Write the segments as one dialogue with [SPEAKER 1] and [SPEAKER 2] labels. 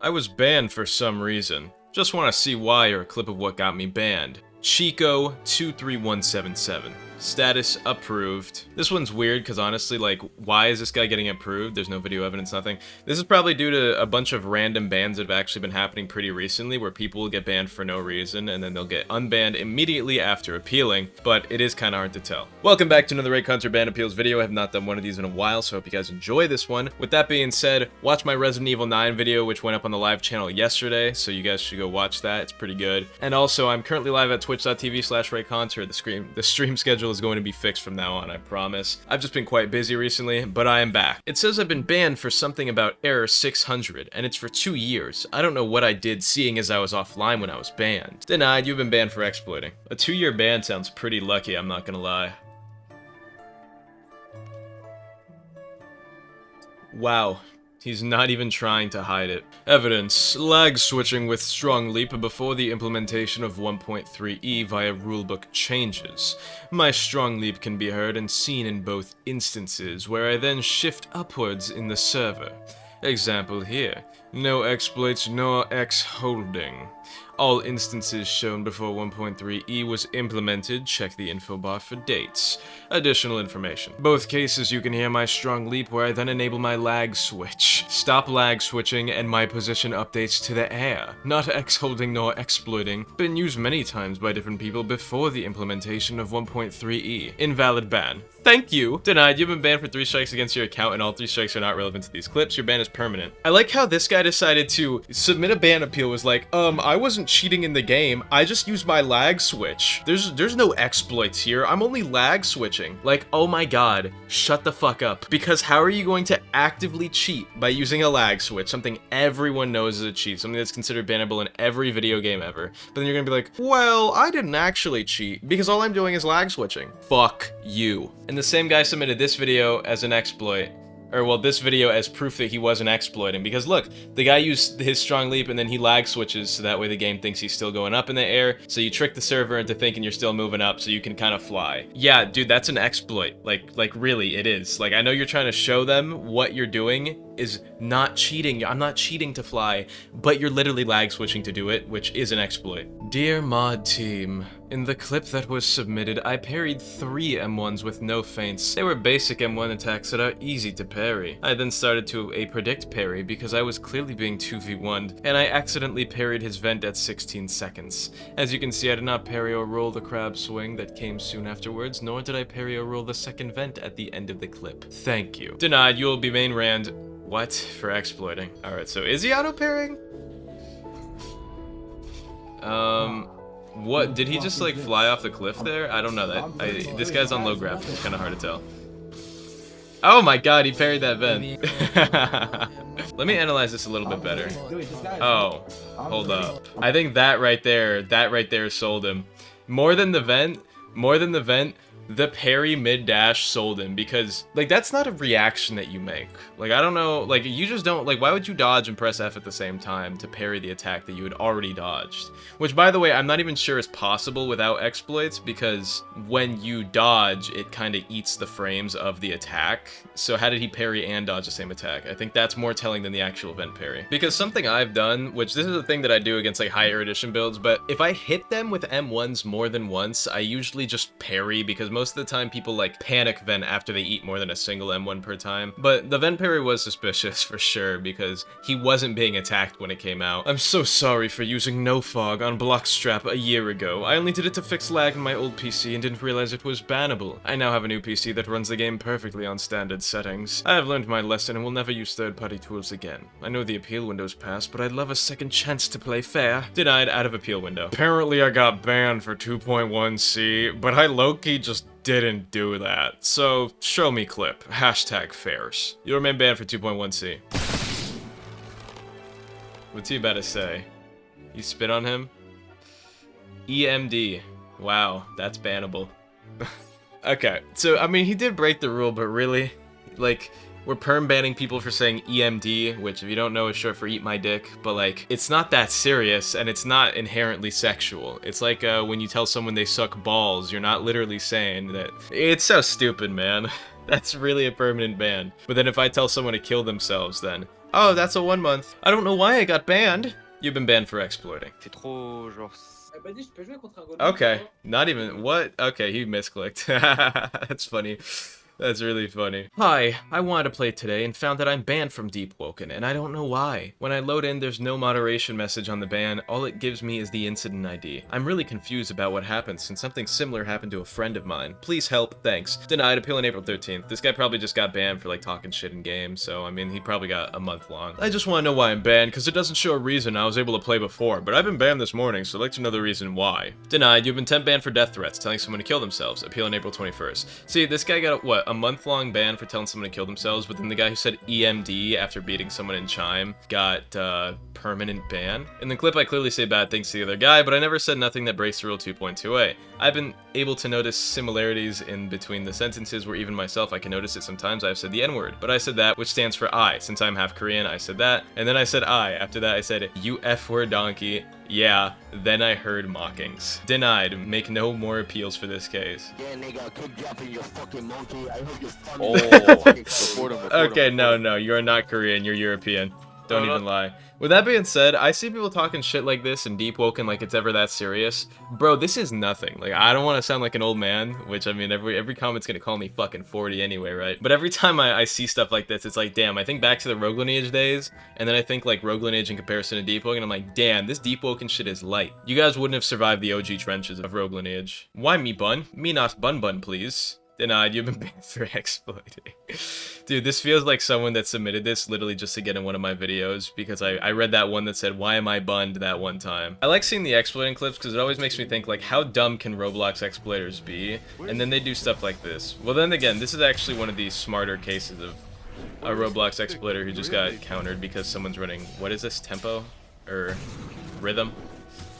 [SPEAKER 1] I was banned for some reason. Just want to see why or a clip of what got me banned. Chico23177. Status approved. This one's weird because honestly, like, why is this guy getting approved? There's no video evidence, nothing. This is probably due to a bunch of random bans that have actually been happening pretty recently where people will get banned for no reason and then they'll get unbanned immediately after appealing, but it is kind of hard to tell. Welcome back to another Reaconteur ban appeals video. I have not done one of these in a while, so I hope you guys enjoy this one. With that being said, watch my Resident Evil 9 video, which went up on the live channel yesterday, so you guys should go watch that. It's pretty good. And also, I'm currently live at twitch.tv/Reaconteur. The stream schedule is going to be fixed from now on, I promise. I've just been quite busy recently, but I am back. It says I've been banned for something about error 600, and it's for 2 years. I don't know what I did, seeing as I was offline when I was banned. Denied, you've been banned for exploiting. A 2-year ban sounds pretty lucky, I'm not gonna lie. Wow. He's not even trying to hide it. Evidence. Lag switching with strong leap before the implementation of 1.3e via rulebook changes. My strong leap can be heard and seen in both instances, where I then shift upwards in the server. Example here. No exploits nor X holding. All instances shown before 1.3e was implemented. Check the info bar for dates. Additional information. Both cases you can hear my strong leap where I then enable my lag switch. Stop lag switching and my position updates to the air. Not X holding nor exploiting. Been used many times by different people before the implementation of 1.3e. Invalid ban. Thank you. Denied. You've been banned for 3 strikes against your account and all 3 strikes are not relevant to these clips. Your ban is permanent. I like how this guy decided to submit a ban appeal. Was like, I wasn't cheating in the game. I just used my lag switch. There's no exploits here. I'm only lag switching. Like, oh my god, shut the fuck up. Because how are you going to actively cheat by using a lag switch? Something everyone knows is a cheat. Something that's considered bannable in every video game ever. But then you're gonna be like, well, I didn't actually cheat because all I'm doing is lag switching. Fuck you. And the same guy submitted this video as an exploit. Or, well, this video as proof that he wasn't exploiting. Because look, the guy used his strong leap and then he lag switches so that way the game thinks he's still going up in the air. So you trick the server into thinking you're still moving up so you can kind of fly. Yeah, dude, that's an exploit. Like really, it is. Like, I know you're trying to show them what you're doing is not cheating. I'm not cheating to fly, but you're literally lag switching to do it, which is an exploit. Dear mod team, in the clip that was submitted, I parried 3 M1s with no feints. They were basic M1 attacks that are easy to parry. I then started to a predict parry because I was clearly being 2v1'd, and I accidentally parried his vent at 16 seconds. As you can see, I did not parry or roll the crab swing that came soon afterwards, nor did I parry or roll the second vent at the end of the clip. Thank you. Denied, you will be main rand. What? For exploiting. Alright, so is he auto-parrying? What? Did he just, like, fly off the cliff there? I don't know that. This guy's on low graphics. It's kind of hard to tell. Oh my god, he parried that vent. Let me analyze this a little bit better. Oh, hold up. I think that right there sold him. More than the vent, the parry mid-dash sold him, because, like, that's not a reaction that you make. Like, I don't know, like, you just don't, like, why would you dodge and press F at the same time to parry the attack that you had already dodged? Which, by the way, I'm not even sure is possible without exploits, because when you dodge, it kind of eats the frames of the attack. So how did he parry and dodge the same attack? I think that's more telling than the actual vent parry. Because something I've done, which this is a thing that I do against, like, higher edition builds, but if I hit them with M1s more than once, I usually just parry, because most of the time people like panic vent after they eat more than a single M1 per time. But the vent parry was suspicious for sure because he wasn't being attacked when it came out. I'm so sorry for using no fog on Blockstrap a year ago. I only did it to fix lag in my old PC and didn't realize it was bannable. I now have a new PC that runs the game perfectly on standard settings. I have learned my lesson and will never use third-party tools again. I know the appeal window's passed, but I'd love a second chance to play fair. Denied, out of appeal window. Apparently I got banned for 2.1c, but I low-key just didn't do that. So, show me clip. Hashtag fairs. You remain banned for 2.1c. What's he about to say? You spit on him? EMD. Wow, that's bannable. Okay, so, I mean, he did break the rule, but really? Like, we're perm banning people for saying EMD, which if you don't know is short for eat my dick, but like, it's not that serious and it's not inherently sexual. It's like when you tell someone they suck balls, you're not literally saying that. It's so stupid, man. That's really a permanent ban. But then if I tell someone to kill themselves, then Oh, that's a 1 month. I don't know why I got banned. You've been banned for exploiting.
[SPEAKER 2] C'est trop genre.
[SPEAKER 1] Okay, not even, what? Okay, he misclicked. That's funny. That's really funny. Hi, I wanted to play today and found that I'm banned from Deepwoken, and I don't know why. When I load in, there's no moderation message on the ban, all it gives me is the incident ID. I'm really confused about what happened since something similar happened to a friend of mine. Please help, thanks. Denied, appeal on April 13th. This guy probably just got banned for like talking shit in game, so I mean, he probably got a month long. I just want to know why I'm banned, because it doesn't show a reason I was able to play before, but I've been banned this morning, so I'd like to know the reason why. Denied, you've been temp banned for death threats, telling someone to kill themselves. Appeal on April 21st. See, this guy got, what, a month-long ban for telling someone to kill themselves, but then the guy who said EMD after beating someone in Chime got permanent ban. In the clip, I clearly say bad things to the other guy, but I never said nothing that breaks the rule 2.2a. I've been able to notice similarities in between the sentences where even myself, I can notice it sometimes. I've said the N-word, but I said that, which stands for I. Since I'm half Korean, I said that, and then I said I. After that, I said, you F-word donkey. Yeah, then I heard mockings. Denied. Make no more appeals for this case.
[SPEAKER 3] Yeah, nigga, keep dropping your fucking monkey. I hope you're funny.
[SPEAKER 2] Oh,
[SPEAKER 1] okay, no, you're not Korean, you're European. Don't even lie. With that being said, I see people talking shit like this in Deepwoken like it's ever that serious. Bro, this is nothing. Like, I don't want to sound like an old man, which, I mean, every comment's gonna call me fucking 40 anyway, right? But every time I see stuff like this, it's like, damn, I think back to the Rogue Lineage days, and then I think, like, Rogue Lineage in comparison to Deepwoken, and I'm like, damn, this Deepwoken shit is light. You guys wouldn't have survived the OG trenches of Rogue Lineage. Why me bun? Me not bun, please. Denied, you've been banned for exploiting. Dude, this feels like someone that submitted this literally just to get in one of my videos, because I read that one that said, why am I bunned that one time? I like seeing the exploiting clips because it always makes me think, like, how dumb can Roblox exploiters be? And then they do stuff like this. Well, then again, this is actually one of these smarter cases of a Roblox exploiter who just got countered because someone's running, what is this, tempo? Or rhythm?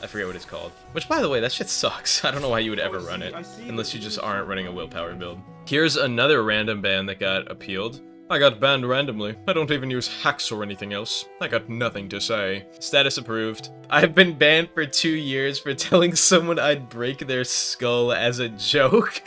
[SPEAKER 1] I forget what it's called. Which, by the way, that shit sucks. I don't know why you would ever run it, unless you just aren't running a willpower build. Here's another random ban that got appealed. I got banned randomly. I don't even use hacks or anything else. I got nothing to say. Status approved. I've been banned for 2 years for telling someone I'd break their skull as a joke.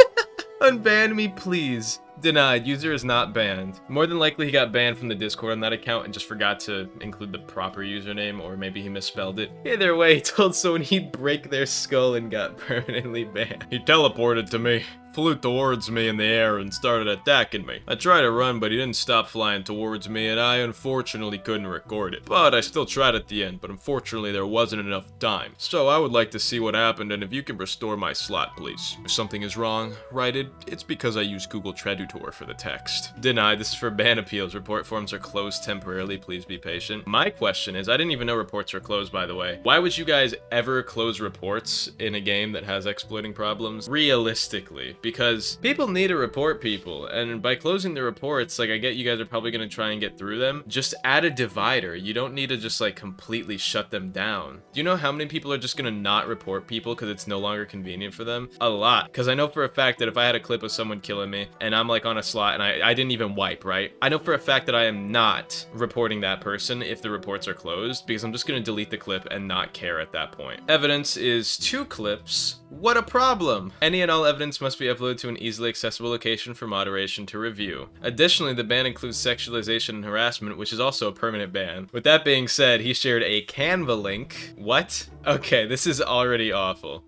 [SPEAKER 1] Unban me, please. Denied. User is not banned. More than likely he got banned from the Discord on that account and just forgot to include the proper username, or maybe he misspelled it. Either way, he told someone he'd break their skull and got permanently banned. He teleported to me, flew towards me in the air, and started attacking me. I tried to run, but he didn't stop flying towards me, and I unfortunately couldn't record it. But I still tried at the end, but unfortunately there wasn't enough time. So I would like to see what happened, and if you can restore my slot, please. If something is wrong, write it. It's because I use Google Traductor for the text. Denied. This is for ban appeals. Report forms are closed temporarily. Please be patient. My question is, I didn't even know reports were closed, by the way. Why would you guys ever close reports in a game that has exploiting problems? Realistically, because people need to report people, and by closing the reports, like, I get you guys are probably going to try and get through them. Just add a divider. You don't need to just, like, completely shut them down. Do you know how many people are just going to not report people because it's no longer convenient for them? A lot. Because I know for a fact that if I had a clip of someone killing me, and I'm, like, on a slot and I didn't even wipe, right? I know for a fact that I am not reporting that person if the reports are closed, because I'm just going to delete the clip and not care at that point. Evidence is 2 clips. What a problem! Any and all evidence must be uploaded to an easily accessible location for moderation to review. Additionally, the ban includes sexualization and harassment, which is also a permanent ban. With that being said, he shared a Canva link. What? Okay, this is already awful.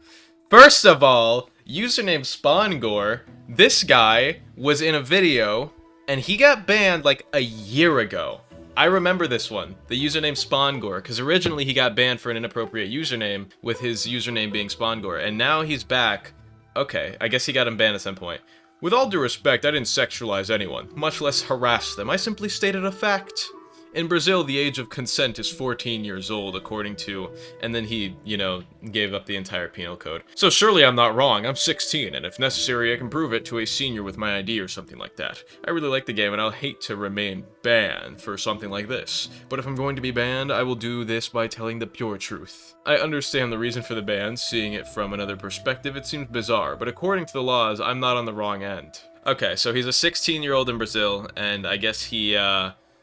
[SPEAKER 1] First of all, username SpawnGore, this guy was in a video and he got banned like a year ago. I remember this one, the username SpawnGore, because originally he got banned for an inappropriate username with his username being SpawnGore, and now he's back. Okay, I guess he got him banned at some point. With all due respect, I didn't sexualize anyone, much less harass them. I simply stated a fact. In Brazil, the age of consent is 14 years old, according to... And then he, you know, gave up the entire penal code. So surely I'm not wrong. I'm 16, and if necessary, I can prove it to a senior with my ID or something like that. I really like the game, and I'll hate to remain banned for something like this. But if I'm going to be banned, I will do this by telling the pure truth. I understand the reason for the ban. Seeing it from another perspective, it seems bizarre, but according to the laws, I'm not on the wrong end. Okay, so he's a 16-year-old in Brazil, and I guess he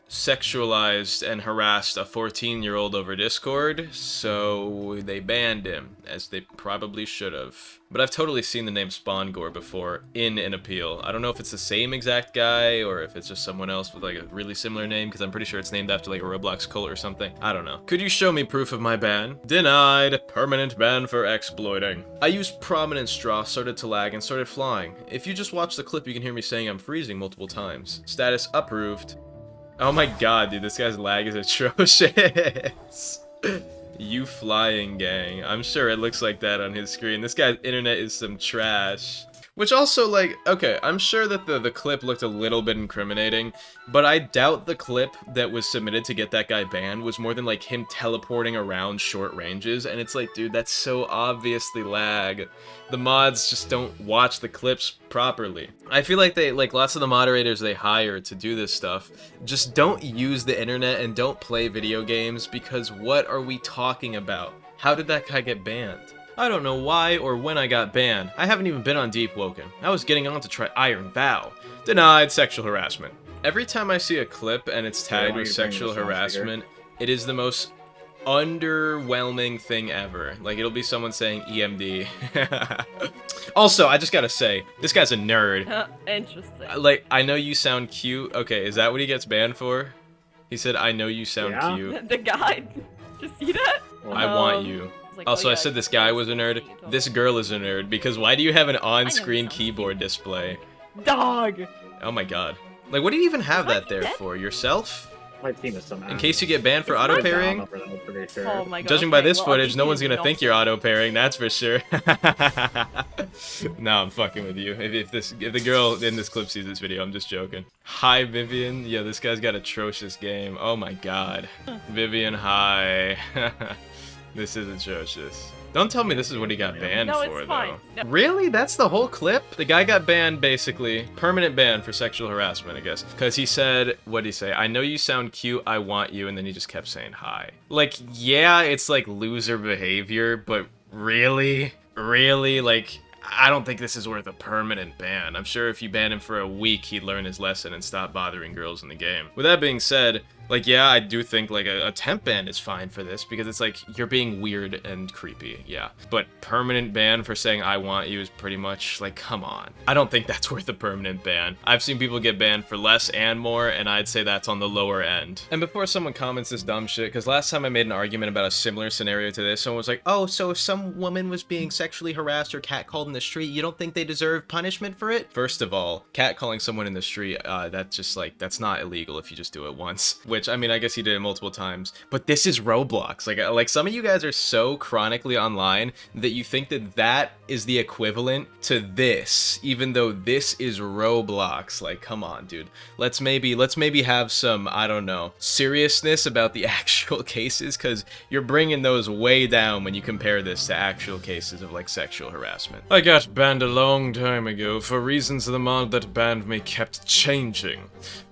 [SPEAKER 1] sexualized and harassed a 14-year-old over Discord, so they banned him, as they probably should have. But I've totally seen the name Spawngore before in an appeal. I don't know if it's the same exact guy, or if it's just someone else with like a really similar name, because I'm pretty sure it's named after like a Roblox cult or something. I don't know. Could you show me proof of my ban? Denied. Permanent ban for exploiting. I used prominent straw, started to lag, and started flying. If you just watch the clip, you can hear me saying I'm freezing multiple times. Status approved. Oh my god, dude, this guy's lag is atrocious. You flying gang. I'm sure it looks like that on his screen. This guy's internet is some trash. Which also, like, okay, I'm sure that the clip looked a little bit incriminating, but I doubt the clip that was submitted to get that guy banned was more than, like, him teleporting around short ranges, and it's like, dude, that's so obviously lag. The mods just don't watch the clips properly. I feel like lots of the moderators they hire to do this stuff just don't use the internet and don't play video games, because what are we talking about? How did that guy get banned? I don't know why or when I got banned. I haven't even been on Deepwoken. I was getting on to try Iron Vow. Denied sexual harassment. Every time I see a clip and it's tagged with sexual harassment, it is the most underwhelming thing ever. Like, it'll be someone saying EMD. Also, I just gotta say, this guy's a nerd.
[SPEAKER 4] Interesting.
[SPEAKER 1] Like, I know you sound cute. Okay, is that what he gets banned for? He said, I know you sound cute.
[SPEAKER 4] The guy. Did you see that?
[SPEAKER 1] I want you.
[SPEAKER 4] Like,
[SPEAKER 1] Also,
[SPEAKER 4] oh, yeah,
[SPEAKER 1] I said this guy was a nerd. This girl is a nerd, because why do you have an on-screen keyboard display?
[SPEAKER 4] Dog!
[SPEAKER 1] Oh my god. Like, what do you even have
[SPEAKER 4] Is my
[SPEAKER 1] that there
[SPEAKER 4] team dead?
[SPEAKER 1] for? Yourself?
[SPEAKER 5] My team is somehow.
[SPEAKER 1] In case you get banned for
[SPEAKER 4] Is my
[SPEAKER 1] auto-pairing?
[SPEAKER 4] Oh my god.
[SPEAKER 1] Judging by
[SPEAKER 4] okay,
[SPEAKER 1] this
[SPEAKER 4] well,
[SPEAKER 1] footage, no
[SPEAKER 4] obviously
[SPEAKER 1] one's
[SPEAKER 4] you
[SPEAKER 1] gonna
[SPEAKER 4] don't
[SPEAKER 1] think
[SPEAKER 4] see-
[SPEAKER 1] you're auto-pairing, that's for sure. No, I'm fucking with you. If the girl in this clip sees this video, I'm just joking. Hi, Vivian. Yo, this guy's got atrocious game. Oh my god. Vivian, hi. This is atrocious. Don't tell me this is what he got banned
[SPEAKER 4] No,
[SPEAKER 1] for,
[SPEAKER 4] it's fine.
[SPEAKER 1] though.
[SPEAKER 4] No.
[SPEAKER 1] Really? That's the whole clip? The guy got banned, basically. Permanent ban for sexual harassment, I guess. Because he said, what'd he say? I know you sound cute, I want you, and then he just kept saying hi. Like, yeah, it's like loser behavior, but really? Really? Like, I don't think this is worth a permanent ban. I'm sure if you ban him for a week, he'd learn his lesson and stop bothering girls in the game. With that being said, like, yeah, I do think, like, a temp ban is fine for this, because it's like, you're being weird and creepy, yeah. But permanent ban for saying I want you is pretty much, like, come on. I don't think that's worth a permanent ban. I've seen people get banned for less and more, and I'd say that's on the lower end. And before someone comments this dumb shit, because last time I made an argument about a similar scenario to this, someone was like, oh, so if some woman was being sexually harassed or catcalled in the street, you don't think they deserve punishment for it? First of all, catcalling someone in the street, that's just, like, that's not illegal if you just do it once. Which, I mean, I guess he did it multiple times, but this is Roblox. Like some of you guys are so chronically online that you think that that is the equivalent to this, even though this is Roblox. Like, come on, dude. Let's maybe have some, I don't know, seriousness about the actual cases, because you're bringing those way down when you compare this to actual cases of, like, sexual harassment. I got banned a long time ago for reasons the mod that banned me kept changing.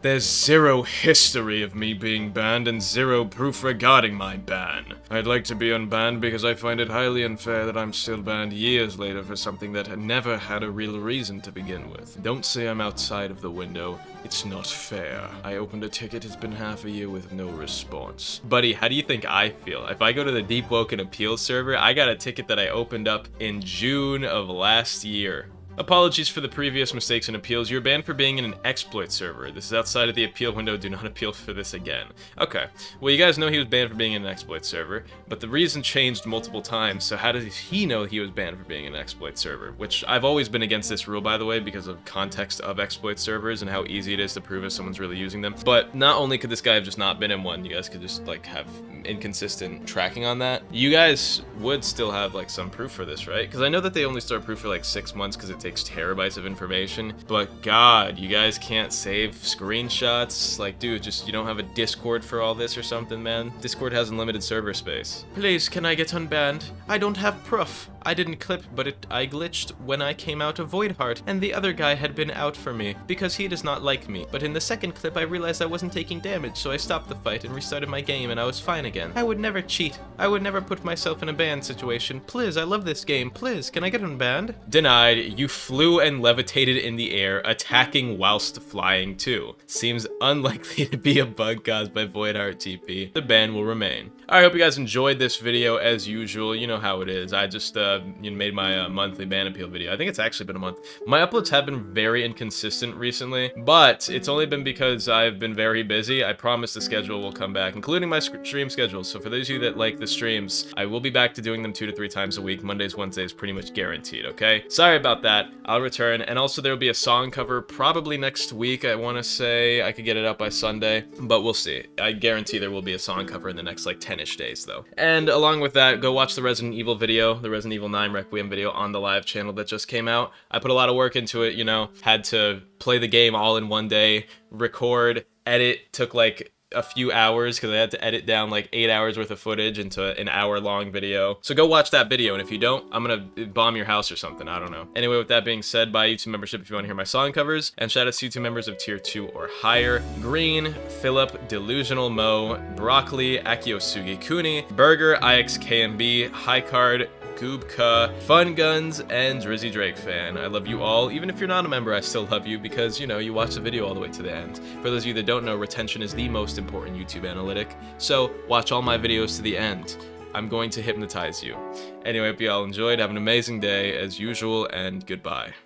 [SPEAKER 1] There's zero history of me being banned and zero proof regarding my ban. I'd like to be unbanned because I find it highly unfair that I'm still banned years later for something that never had a real reason to begin with. Don't say I'm outside of the window. It's not fair. I opened a ticket, it's been half a year with no response. Buddy, how do you think I feel? If I go to the Deepwoken appeals server, I got a ticket that I opened up in June of last year. Apologies for the previous mistakes and appeals. You're banned for being in an exploit server. This is outside of the appeal window. Do not appeal for this again. Okay. Well, you guys know he was banned for being in an exploit server, but the reason changed multiple times, so how does he know he was banned for being in an exploit server? Which, I've always been against this rule, by the way, because of context of exploit servers and how easy it is to prove if someone's really using them. But not only could this guy have just not been in one, you guys could just, like, have inconsistent tracking on that. You guys would still have, like, some proof for this, right? Because I know that they only start proof for, like, 6 months because it takes terabytes of information, but god, you guys can't save screenshots? Like, dude, just, you don't have a Discord for all this or something, man? Discord has unlimited server space. Please, can I get unbanned? I don't have proof. I didn't clip, but I glitched when I came out of Void Heart, and the other guy had been out for me, because he does not like me. But in the second clip, I realized I wasn't taking damage, so I stopped the fight and restarted my game, and I was fine again. I would never cheat. I would never put myself in a ban situation. Please, I love this game. Please, can I get unbanned? Denied. You flew and levitated in the air, attacking whilst flying too. Seems unlikely to be a bug caused by Void Heart TP. The ban will remain. I hope you guys enjoyed this video as usual. You know how it is. I just made my monthly ban appeal video. I think it's actually been a month. My uploads have been very inconsistent recently, but it's only been because I've been very busy. I promise the schedule will come back, including my stream schedule. So for those of you that like the streams, I will be back to doing them 2 to 3 times a week. Mondays, Wednesdays, pretty much guaranteed, okay? Sorry about that. I'll return. And also there will be a song cover probably next week. I want to say I could get it up by Sunday, but we'll see. I guarantee there will be a song cover in the next like 10-ish days though. And along with that, go watch the Resident Evil video, the Resident Evil 9 Requiem video on the live channel that just came out. I put a lot of work into it, you know, had to play the game all in one day, record, edit, took like a few hours because I had to edit down like 8 hours worth of footage into an hour-long video. So go watch that video, and if you don't, I'm gonna bomb your house or something, I don't know. Anyway, with that being said, buy YouTube membership if you want to hear my song covers, and shout out to YouTube members of tier 2 or higher: Green, Philip, Delusional Mo, Broccoli, Akiosugi Kuni, Burger, IXKMB, High Card, Goobka, Fun Guns, and Drizzy Drake fan. I love you all. Even if you're not a member, I still love you because, you know, you watch the video all the way to the end. For those of you that don't know, retention is the most important YouTube analytic, so watch all my videos to the end. I'm going to hypnotize you. Anyway, hope you all enjoyed. Have an amazing day as usual, and goodbye.